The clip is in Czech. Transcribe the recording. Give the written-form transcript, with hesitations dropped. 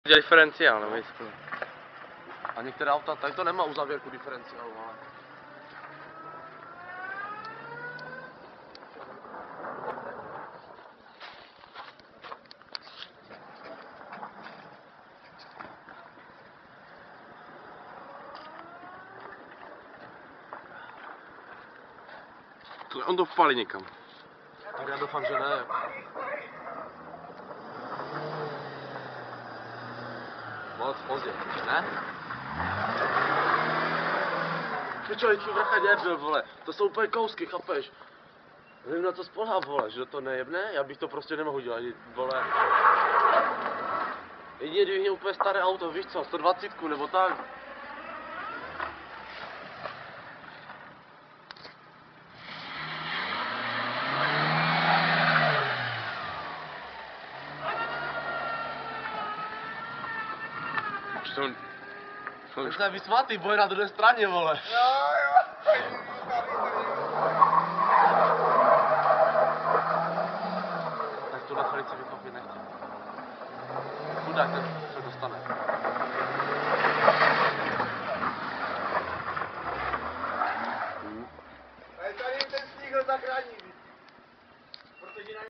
Diferenciál, nevím. A některé auta, tady to nemá uzávěrku diferenciálu, ale... On to vpálí někam. Tak já doufám, že ne. Moc pozdě, ne? Pičo, teď vrcha děrbyl, vole. To jsou úplně kousky, chápeš? Nevím, na co spolhám, vole, že to nejebne? Já bych to prostě nemohl dělat, vole. Jedině, kdybych měl úplně staré auto, víš co, 120 nebo tak. Už to je vysmátý, boj na druhé straně, vole. Tak tu na chalici vykopit nechci. Chudák, ten se dostane.